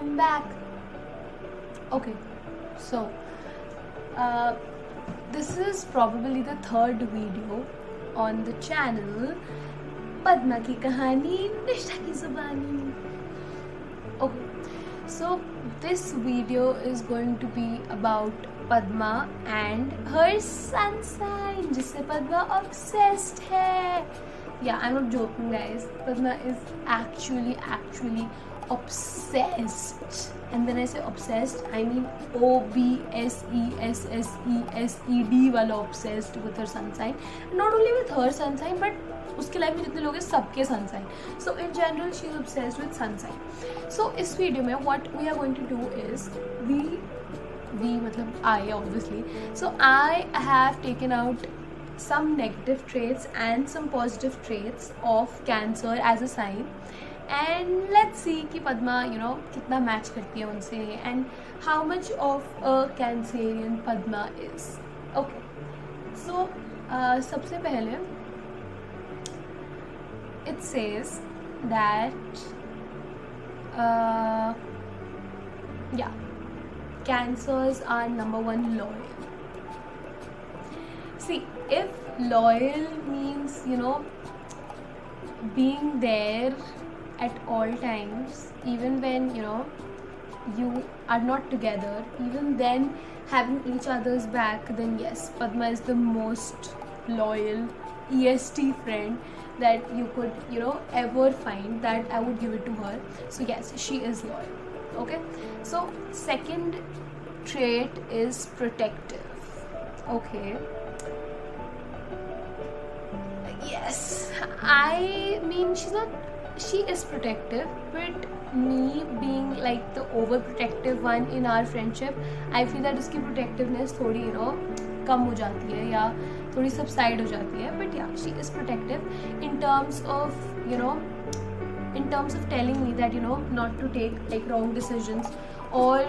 I'm back. Okay, so this is probably the third video on the channel Padma की कहानी निष्ठा की ज़ुबानी. Okay, so this video is going to be about Padma and her sun sign जिससे Padma obsessed है. Yeah, I'm not joking, guys. Padma is actually obsessed. And when I say obsessed, I mean OBSESSESED वाला obsessed with her sun sign. Not only with her sun sign, but उसके life में जितने लोग हैं सबके sun sign. So in general, she is obsessed with sun sign. So इस video में what we are going to do is we मतलब I obviously. So I have taken out some negative traits and some positive traits of Cancer as a sign, and let's see कि Padma कितना match करती है उनसे and how much of a Cancerian Padma is. Okay, so सबसे पहले it says that Cancers are number one loyal. See, if loyal means being there at all times, even when you are not together, even then having each other's back, then yes, Padma is the most loyal EST friend that you could ever find. That I would give it to her. So yes, she is loyal. Okay, so second trait is protective. Okay, yes, I mean she is protective, but me being like the overprotective one in our friendship, I feel that उसकी protectiveness थोड़ी कम हो जाती है या थोड़ी subside हो जाती है. But yeah, she is protective in terms of telling me that not to take like wrong decisions, or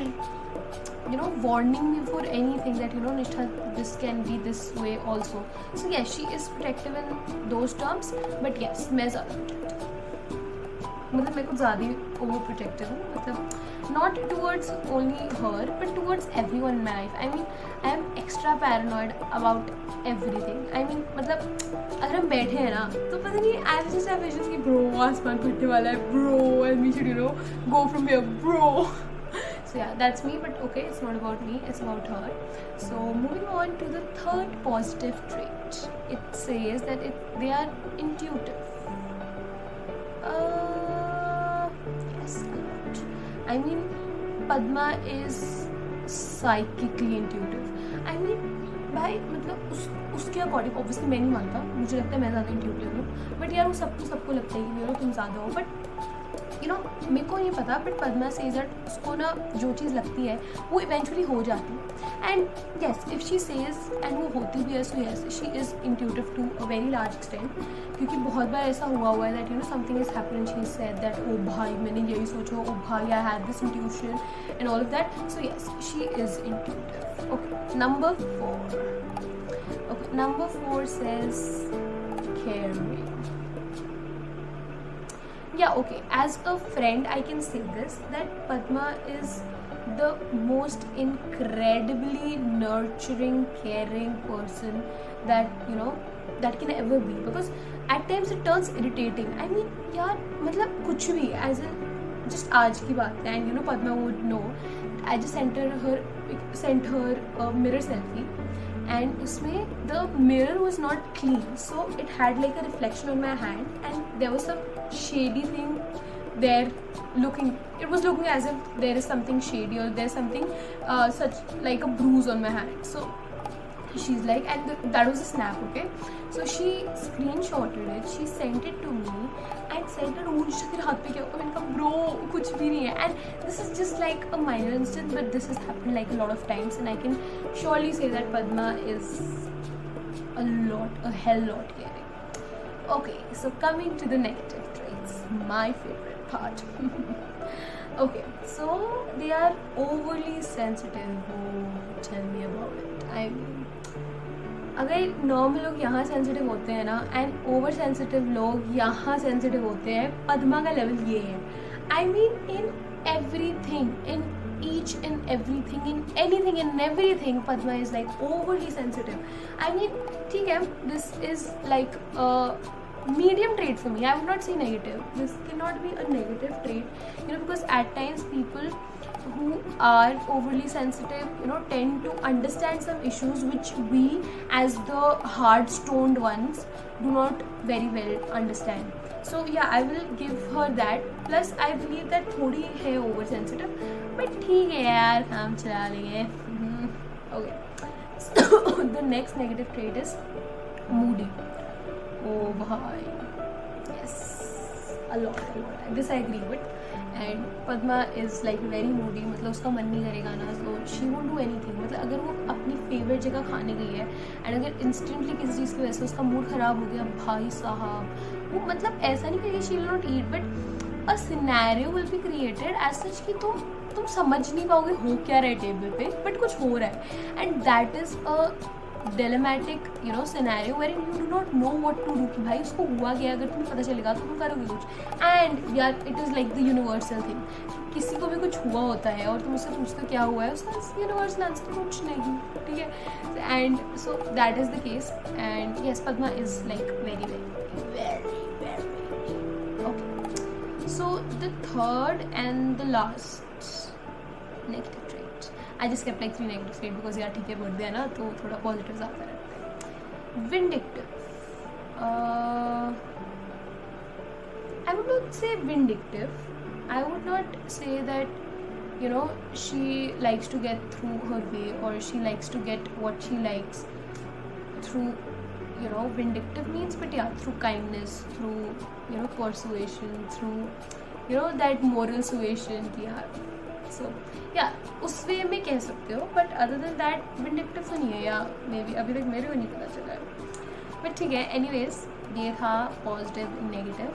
warning me for anything that Nishtha, this can be this way also. So yes, she is protective in those terms, but yes, मैं ज़्यादा protective, मतलब मैं कुछ ज़्यादा ही over protective हूँ, मतलब not towards only her but towards everyone in my life. I mean, I am extra paranoid about everything. I mean, मतलब अगर हम बैठे हैं ना तो पता नहीं, I just have visions कि bro आसमान फटने वाला है bro and we should go from here bro. So yeah, that's me, but okay, it's not about me, it's about her. So moving on to the third positive trait, it says that they are intuitive. Yes, a lot. I mean, Padma is psychically intuitive. I mean, भाई मतलब उसके according obviously मैं नहीं मानता, मुझे लगता है मैं ज़्यादा इंट्यूटिव हूँ, बट यार वो सबको लगता है कि तुम ज़्यादा हो, बट मेरे को नहीं पता, बट पद्मा सेज दैट उसको ना जो चीज़ लगती है वो इवेंचुअली हो जाती है. And yes, if she says and वो होती भी है, so yes, she is intuitive to a very large extent, क्योंकि बहुत बार ऐसा हुआ है that something is happen, she said that ओ भाई मैंने यही सोचा, ओ भाई I had this intuition and all of that. So yes, she is intuitive. Okay, number 4 says caring. Yeah, okay, as a friend I can say this, that Padma is the most incredibly nurturing, caring person that that can ever be, because at times it turns irritating. I mean, यार मतलब कुछ भी, as in just आज की बात है, and Padma would know, I just sent her a mirror selfie, and usme the mirror was not clean, so it had like a reflection on my hand, and there was some shady thing there, it was looking as if there is something shady, or there's something such like a bruise on my hand. So she's like, and that was a snap, okay, so she screenshotted it, she sent it to me and said that oh Nishtha तेरे हाथ पे क्या हुआ. मैंने कहा bro कुछ भी नहीं है, and this is just like a minor instance, but this has happened like a lot of times, and I can surely say that Padma is a hell lot caring. Okay, so coming to the negative traits, my favorite part. Okay, so they are overly sensitive. Oh, tell me about it. I mean, अगर normal लोग यहाँ sensitive होते हैं ना, and over sensitive लोग यहाँ sensitive होते हैं, पद्मा का लेवल ये है. I mean in everything, in each and everything, in anything and everything, Padma is like overly sensitive. I mean, ठीक है, this is like a medium trait for me. I would not say negative. This cannot be a negative trait, because at times people who are overly sensitive, tend to understand some issues which we as the hard stoned ones do not very well understand. So yeah, I will give her that. Plus I believe that थोड़ी है over sensitive, but ठीक है यार, काम चला लेंगे. Okay. So the next negative trait is moody. Oh bhai, yes, a lot. This I agree with. And Padma is like very moody. मतलब उसका मन नहीं करेगा ना, so she won't do anything. मतलब अगर वो अपनी फेवरेट जगह खाने गई है एंड अगर इंस्टेंटली किसी चीज़ की वजह से उसका मूड ख़राब हो गया, भाई साहब, वो मतलब ऐसा नहीं करेगी she will not eat, but a scenario will be created as such कि तुम समझ नहीं पाओगे हो क्या रहा है टेबल पे, बट कुछ हो रहा है. And that is a dilemmatic scenario wherein you do not know what to do. कि भाई उसको हुआ गया, अगर तुम्हें पता चलेगा तो तुम करोगे कुछ. एंड यार it is like the universal thing. किसी को भी कुछ हुआ होता है और तुम उससे पूछते हो क्या हुआ है, उसका यूनिवर्सल आंसर कुछ नहीं, ठीक है. And so that is the case. And yes, Padma is like very very very very okay. So the third and the last negative trait. I just kept like 3 negative traits because यार ठीक है birthday है ना, तो थोड़ा positive आता रहता है. Vindictive. I would not say vindictive. I would not say that she likes to get through her way or she likes to get what she likes through vindictive means, but yeah, through kindness, through persuasion, through that moral suasion कि यार. So yeah, उस वे में कह सकते हो, but other than that vindictive तो नहीं है, या मे बी अभी तक मेरे को नहीं पता चला है, बट ठीक है. एनीवेज, ये था positive and negative.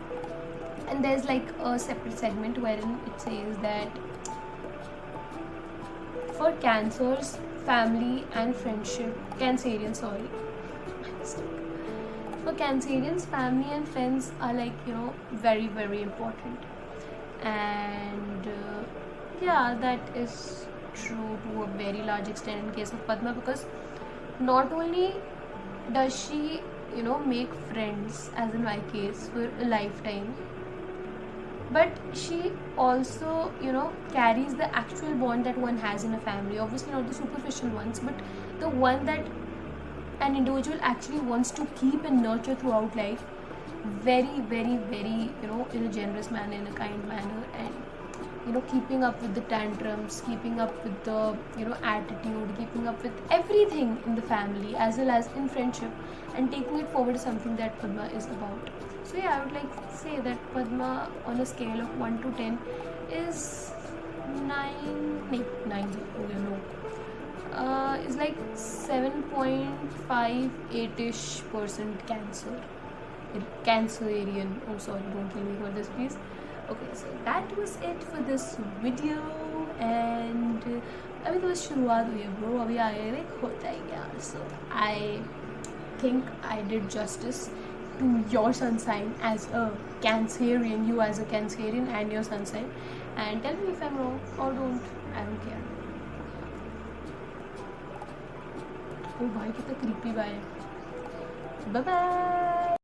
And there is like a separate segment where in it says that for cancers, family and friendship, for Cancerians, family and friends are like very very important. And yeah, that is true to a very large extent in case of Padma, because not only does she make friends, as in my case, for a lifetime, but she also carries the actual bond that one has in a family. Obviously not the superficial ones, but the one that an individual actually wants to keep and nurture throughout life, very very very in a generous manner, in a kind manner, and keeping up with the tantrums, keeping up with the attitude, keeping up with everything in the family as well as in friendship, and taking it forward is something that Padma is about. So yeah, I would like to say that Padma on a scale of 1 to 10 is 9 is like 7.58ish% Cancerian. Oh sorry, don't kill me for this please. Okay, so that was it for this video. And अभी तो बस शुरुआत हुई है bro, अभी आगे like होता है क्या. So I think I did justice to your sun sign as a Cancerian, you as a Cancerian and your sun sign. And tell me if I'm wrong or don't. I don't care. Oh भाई कितना creepy bye. Bye bye.